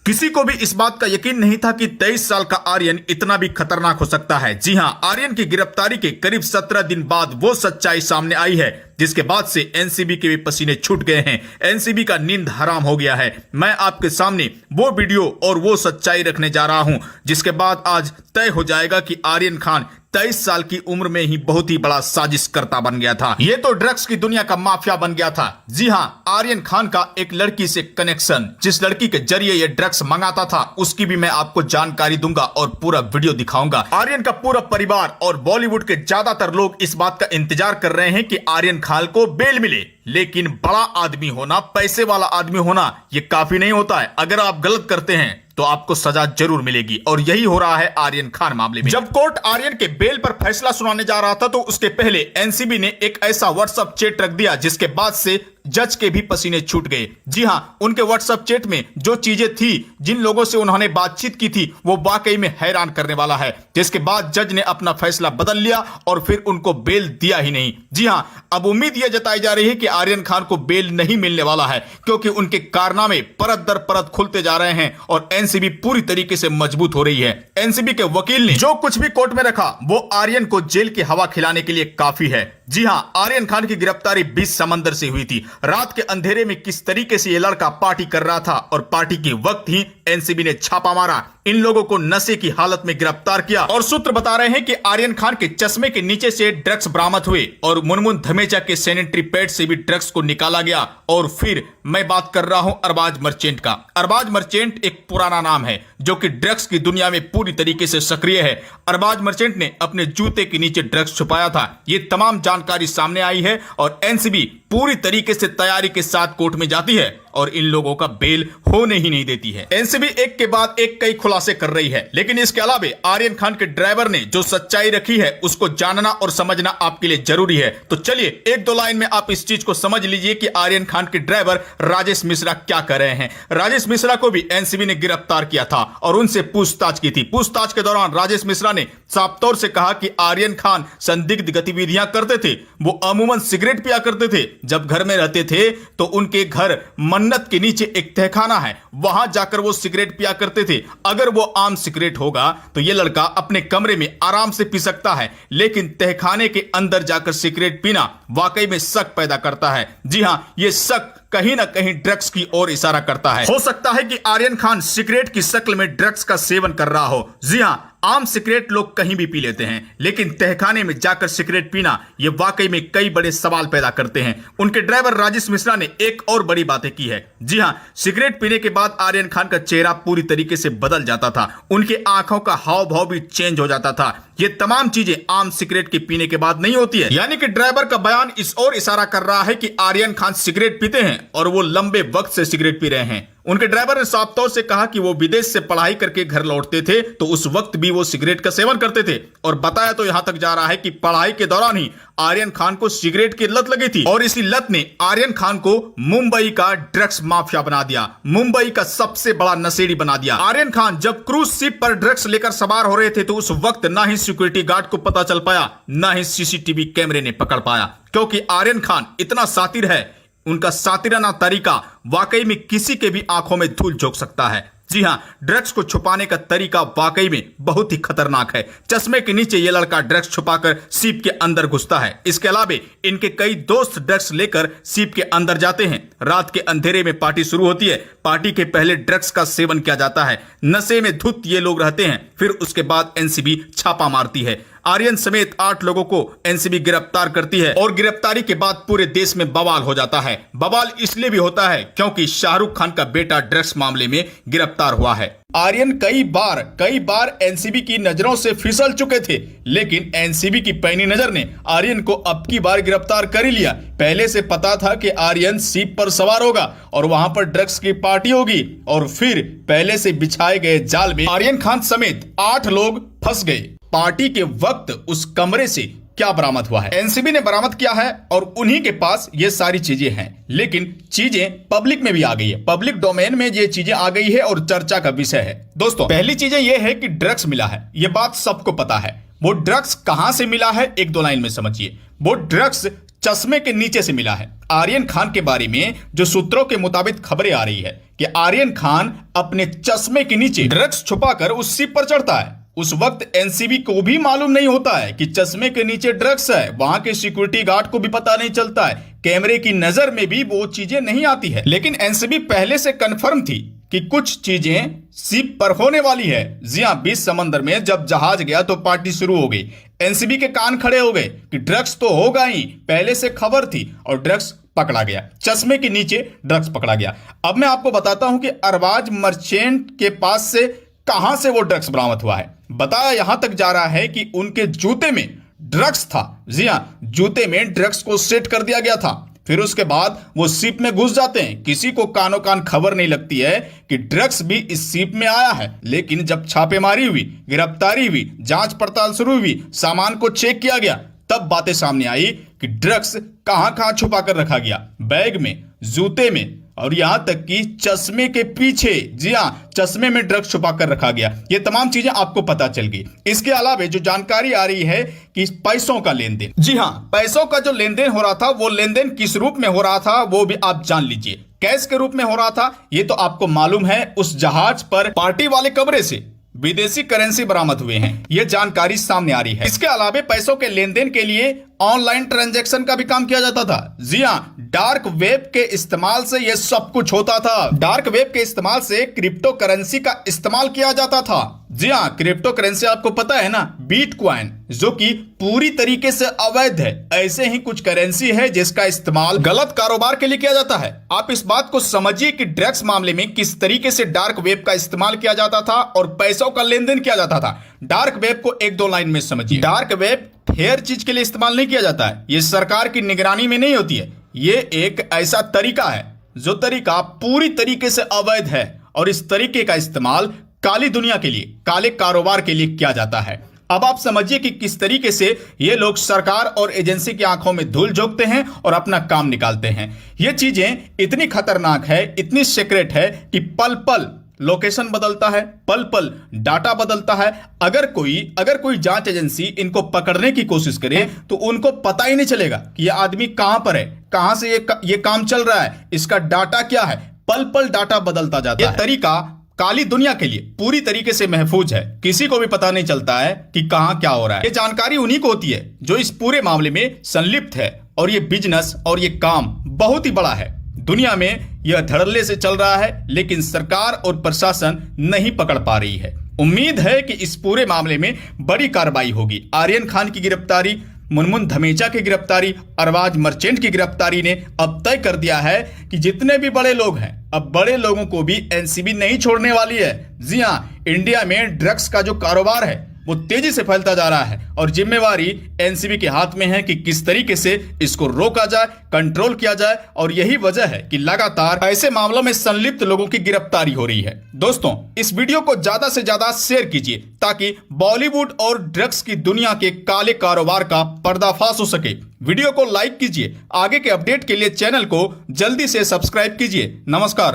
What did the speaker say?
किसी को भी इस बात का यकीन नहीं था कि 23 साल का आर्यन इतना भी खतरनाक हो सकता है। जी हां, आर्यन की गिरफ्तारी के करीब 17 दिन बाद वो सच्चाई सामने आई है जिसके बाद से एनसीबी के भी पसीने छूट गए हैं। एनसीबी का नींद हराम हो गया है। मैं आपके सामने वो वीडियो और वो सच्चाई रखने जा रहा हूं जिसके बाद आज तय हो जाएगा कि आर्यन खान 23 साल की उम्र में ही बहुत ही बड़ा साजिशकर्ता बन गया था। ये तो ड्रग्स की दुनिया का माफिया बन गया था। जी हां, आर्यन खान का एक लड़की से कनेक्शन, जिस लड़की के जरिए ये ड्रग्स मंगाता था, उसकी भी मैं आपको जानकारी दूंगा और पूरा वीडियो दिखाऊंगा। आर्यन का पूरा परिवार और बॉलीवुड के ज्यादातर लोग इस बात का इंतजार कर रहे हैं कि आर्यन खान को बेल मिले, लेकिन बड़ा आदमी होना, पैसे वाला आदमी होना, ये काफी नहीं होता है। अगर आप गलत करते हैं तो आपको सजा जरूर मिलेगी और यही हो रहा है आर्यन खान मामले में। जब कोर्ट आर्यन के बेल पर फैसला सुनाने जा रहा था तो उसके पहले एनसीबी ने एक ऐसा व्हाट्सएप चैट रख दिया जिसके बाद से जज के भी पसीने छूट गए। जी हां, उनके व्हाट्सएप चैट में जो चीजें थी, जिन लोगों से उन्होंने बातचीत की थी, वो वाकई में हैरान करने वाला है। जिसके बाद जज ने अपना फैसला बदल लिया और फिर उनको बेल दिया ही नहीं। जी हां, अब उम्मीद यह जताई जा रही है कि आर्यन खान को बेल नहीं मिलने वाला है क्योंकि उनके कारनामे परत दर परत खुलते जा रहे हैं और एनसीबी पूरी तरीके से मजबूत हो रही है। एनसीबी के वकील ने जो कुछ भी कोर्ट में रखा वो आर्यन को जेल की हवा खिलाने के लिए काफी है। जी हां, आर्यन खान की गिरफ्तारी 20 समंदर से हुई थी। रात के अंधेरे में किस तरीके से ये लड़का पार्टी कर रहा था और पार्टी के वक्त ही एनसीबी ने छापा मारा, इन लोगों को नशे की हालत में गिरफ्तार किया और सूत्र बता रहे हैं कि आर्यन खान के चश्मे के नीचे से ड्रग्स बरामद हुए और मुनमुन धमेजा के सैनिटरी पैड से भी ड्रग्स को निकाला गया। और फिर मैं बात कर रहा हूं अरबाज मर्चेंट का। अरबाज मर्चेंट एक पुराना नाम है जो कि ड्रग्स की दुनिया में पूरी तरीके से सक्रिय है। अरबाज मर्चेंट ने अपने जूते के नीचे ड्रग्स छुपाया था। ये तमाम जानकारी सामने आई है और एनसीबी पूरी तरीके से तैयारी के साथ कोर्ट में जाती है और इन लोगों का बेल होने ही नहीं देती है। एनसीबी एक के बाद एक कई खुलासे कर रही है, लेकिन इसके अलावा आर्यन खान के ड्राइवर ने जो सच्चाई रखी है उसको जानना और समझना आपके लिए जरूरी है। तो चलिए एक दो लाइन में आप इस चीज को समझ लीजिए कि आर्यन खान के ड्राइवर राजेश मिश्रा क्या कर रहे हैं। राजेश मिश्रा को भी एनसीबी ने गिरफ्तार किया था और उनसे पूछताछ की थी। पूछताछ के दौरान राजेश मिश्रा ने साफ तौर से कहा कि आर्यन खान संदिग्ध गतिविधियां करते थे। वो अमूमन सिगरेट पिया करते थे। जब घर में रहते थे तो उनके घर मन्नत के नीचे एक तहखाना है, वहां जाकर वो सिगरेट पिया करते थे। अगर वो आम सिगरेट होगा तो ये लड़का अपने कमरे में आराम से पी सकता है, लेकिन तहखाने के अंदर जाकर सिगरेट पीना वाकई में शक पैदा करता है। जी हां, ये शक कहीं ना कहीं ड्रग्स की ओर इशारा करता है। हो सकता है कि आर्यन खान सिगरेट की शक्ल में ड्रग्स का सेवन कर रहा हो। जी हां, आम सिगरेट लोग कहीं भी पी लेते हैं, लेकिन तहखाने में जाकर सिगरेट पीना ये वाकई में कई बड़े सवाल पैदा करते हैं। उनके ड्राइवर राजेश मिश्रा ने एक और बड़ी बातें की है। जी हां, सिगरेट पीने के बाद आर्यन खान का चेहरा पूरी तरीके से बदल जाता था। उनकी आंखों का हाव भाव भी चेंज हो जाता था। ये तमाम चीजें आम सिगरेट के पीने के बाद नहीं होती है। यानी कि ड्राइवर का बयान इस ओर इशारा कर रहा है कि आर्यन खान सिगरेट पीते हैं और वो लंबे वक्त से सिगरेट पी रहे हैं। उनके ड्राइवर ने साफ तौर से कहा कि वो विदेश से पढ़ाई करके घर लौटते थे तो उस वक्त भी वो सिगरेट का सेवन करते थे और बताया तो यहां तक जा रहा है कि पढ़ाई के दौरान ही आर्यन खान को सिगरेट की लत लगी थी और इसी लत ने आर्यन खान को मुंबई का ड्रग्स माफिया बना दिया, मुंबई का सबसे बड़ा नशेड़ी बना दिया। आर्यन खान जब क्रूज शिप पर ड्रग्स लेकर सवार हो रहे थे तो उस वक्त ना ही सिक्योरिटी गार्ड को पता चल पाया, ना ही सीसीटीवी कैमरे ने पकड़ पाया, क्योंकि आर्यन खान इतना शातिर है। उनका सातिराना तरीका वाकई में किसी के भी आंखों में धूल झोंक सकता है। जी हां, ड्रग्स को छुपाने का तरीका वाकई में बहुत ही खतरनाक है। चश्मे के नीचे यह लड़का ड्रग्स छुपाकर सीप के अंदर घुसता है। इसके अलावा इनके कई दोस्त ड्रग्स लेकर सीप के अंदर जाते हैं। रात के अंधेरे में पार्टी शुरू होती है। पार्टी के पहले ड्रग्स का सेवन किया जाता है। नशे में धुत ये लोग रहते हैं। फिर उसके बाद एनसीबी छापा मारती है। आर्यन समेत 8 लोगों को एनसीबी गिरफ्तार करती है और गिरफ्तारी के बाद पूरे देश में बवाल हो जाता है। बवाल इसलिए भी होता है क्योंकि शाहरुख खान का बेटा ड्रग्स मामले में गिरफ्तार हुआ है। आर्यन कई बार एनसीबी की नजरों से फिसल चुके थे, लेकिन एनसीबी की पैनी नजर ने आर्यन को अब की बार गिरफ्तार कर ही लिया। पहले से पता था कि आर्यन सीप पर सवार होगा और वहां पर ड्रग्स की पार्टी होगी और फिर पहले से बिछाए गए जाल में आर्यन खान समेत 8 लोग फंस गए। पार्टी के वक्त उस कमरे से क्या बरामद हुआ है? एनसीबी ने बरामद किया है और उन्हीं के पास ये सारी चीजें हैं, लेकिन चीजें पब्लिक में भी आ गई है। पब्लिक डोमेन में ये चीजें आ गई है और चर्चा का विषय है। दोस्तों, पहली चीजें ये है कि ड्रग्स मिला है, ये बात सबको पता है। वो ड्रग्स कहां से मिला है, एक दो लाइन में समझिए। वो ड्रग्स चश्मे के नीचे से मिला है। आर्यन खान के बारे में जो सूत्रों के मुताबिक खबरें आ रही है कि आर्यन खान अपने चश्मे के नीचे ड्रग्स छुपाकर उस शिप पर चढ़ता है। उस वक्त एनसीबी को भी मालूम नहीं होता है कि चश्मे के नीचे ड्रग्स है। वहां के सिक्योरिटी गार्ड को भी पता नहीं चलता है, कैमरे की नजर में भी वो चीजें नहीं आती है। लेकिन एनसीबी पहले से कंफर्म थी कि कुछ चीजें शिप पर होने वाली है। जी हां, बीच समंदर में जब जहाज गया तो पार्टी शुरू हो गई। एनसीबी के कान खड़े हो गए कि ड्रग्स तो होगा ही, पहले से खबर थी और ड्रग्स पकड़ा गया। चश्मे के नीचे ड्रग्स पकड़ा गया। अब मैं आपको बताता हूं कि अरबाज मर्चेंट के पास से कहां से वो ड्रग्स बरामद हुआ है। बताया यहां तक जा रहा है कि उनके जूते में ड्रग्स था। जी हां, जूते में ड्रग्स को सेट कर दिया गया था। फिर उसके बाद वो शिप में घुस जाते हैं। किसी को कानो कान खबर नहीं लगती है कि ड्रग्स भी इस शिप में आया है। लेकिन जब छापेमारी हुई, गिरफ्तारी हुई, जांच पड़ताल शुरू हुई, सामान को चेक किया गया, तब बातें सामने आई कि ड्रग्स कहां कहां छुपा कर रखा गया। बैग में, जूते में और यहां तक कि चश्मे के पीछे। जी हां, चश्मे में ड्रग्स छुपा कर रखा गया। ये तमाम चीजें आपको पता चल गई। इसके अलावा जो जानकारी आ रही है कि पैसों का लेन देन, जी हां, पैसों का जो लेन देन हो रहा था, वो लेन देन किस रूप में हो रहा था वो भी आप जान लीजिए। कैश के रूप में हो रहा था, ये तो आपको मालूम है। उस जहाज पर पार्टी वाले कमरे से विदेशी करेंसी बरामद हुए हैं, ये जानकारी सामने आ रही है। इसके अलावा पैसों के लेन देन के लिए ऑनलाइन ट्रांजैक्शन का भी काम किया जाता था। जी हां, डार्क वेब के इस्तेमाल से यह सब कुछ होता था। डार्क वेब के इस्तेमाल से क्रिप्टो करेंसी का इस्तेमाल किया जाता था। जी हां, क्रिप्टो करेंसी आपको पता है ना, बिटकॉइन, जो कि पूरी तरीके से अवैध है। ऐसे ही कुछ करेंसी है जिसका इस्तेमाल गलत कारोबार के लिए किया जाता है। आप इस बात को समझिए कि ड्रग्स मामले में किस तरीके से डार्क वेब का इस्तेमाल किया जाता था और पैसों का लेन देन किया जाता था। डार्क वेब को एक दो लाइन में समझिए। डार्क वेब फेयर चीज के लिए इस्तेमाल नहीं किया जाता है। ये सरकार की निगरानी में नहीं होती है। ये एक ऐसा तरीका है जो तरीका पूरी तरीके से अवैध है और इस तरीके का इस्तेमाल काली दुनिया के लिए, काले कारोबार के लिए किया जाता है। अब आप समझिए कि किस तरीके से ये लोग सरकार और एजेंसी की आंखों में धूल झोंकते हैं और अपना काम निकालते हैं। ये चीजें इतनी खतरनाक है, इतनी सीक्रेट है कि पल पल लोकेशन बदलता है, पल पल डाटा बदलता है। अगर कोई जांच एजेंसी इनको पकड़ने की कोशिश करे तो उनको पता ही नहीं चलेगा कि ये आदमी कहां पर है, कहां से ये काम चल रहा है, इसका डाटा क्या है। पल पल डाटा बदलता जाता है। ये तरीका काली दुनिया के लिए पूरी तरीके से महफूज है। किसी को भी पता नहीं चलता है कि कहां क्या हो रहा है। ये जानकारी उन्हीं को होती है जो इस पूरे मामले में संलिप्त है। और ये बिजनेस और ये काम बहुत ही बड़ा है। दुनिया में यह धड़ल्ले से चल रहा है, लेकिन सरकार और प्रशासन नहीं पकड़ पा रही है। उम्मीद है कि इस पूरे मामले में बड़ी कार्रवाई होगी। आर्यन खान की गिरफ्तारी, मुनमुन धमेचा की गिरफ्तारी, अरबाज मर्चेंट की गिरफ्तारी ने अब तय कर दिया है कि जितने भी बड़े लोग हैं, अब बड़े लोगों को भी एनसीबी नहीं छोड़ने वाली है। जी हां, इंडिया में ड्रग्स का जो कारोबार है वो तेजी से फैलता जा रहा है और जिम्मेवारी एनसीबी के हाथ में है कि किस तरीके से इसको रोका जाए, कंट्रोल किया जाए। और यही वजह है कि लगातार ऐसे मामलों में संलिप्त लोगों की गिरफ्तारी हो रही है। दोस्तों, इस वीडियो को ज्यादा से ज्यादा शेयर कीजिए ताकि बॉलीवुड और ड्रग्स की दुनिया के काले कारोबार का पर्दाफाश हो सके। वीडियो को लाइक कीजिए। आगे के अपडेट के लिए चैनल को जल्दी से सब्सक्राइब कीजिए। नमस्कार।